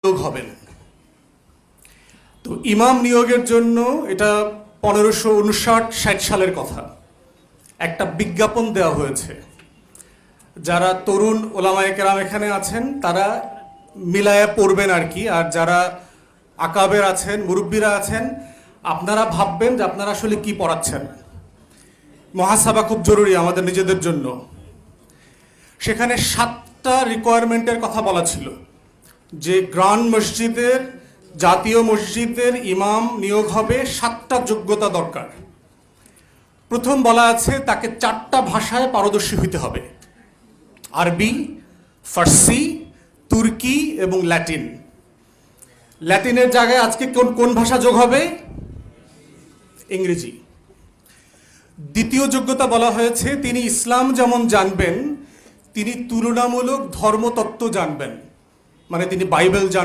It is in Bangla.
নিয়োগ হবেন। তো ইমাম নিয়োগের জন্য এটা 1559-60 সালের কথা, একটা বিজ্ঞাপন দেওয়া হয়েছে। যারা তরুণ ওলামায়ে কেরাম এখানে আছেন তারা মিলায়া পড়বেন আর কি, আর যারা আকাবের আছেন, মুরব্বীরা আছেন, আপনারা ভাববেন যে আপনারা আসলে কি পড়াচ্ছেন। মুহাসাবা খুব জরুরি আমাদের নিজেদের জন্য। সেখানে 7টা রিকোয়ারমেন্টের কথা বলা ছিল, যে গ্রান্ড মসজিদের, জাতীয় মসজিদের ইমাম নিয়োগ হবে, 7টা যোগ্যতা দরকার। প্রথম বলা আছে তাকে 4টা ভাষায় পারদর্শী হইতে হবে: আরবি, ফার্সি, তুর্কি এবং ল্যাটিন। ল্যাটিনের জায়গায় আজকে কোন ভাষা যোগ হবে? ইংরেজি। দ্বিতীয় যোগ্যতা বলা হয়েছে তিনি ইসলাম যেমন জানবেন, তিনি তুলনামূলক ধর্মতত্ত্ব জানবেন, মানে তিনি বাইবেল জানবেন।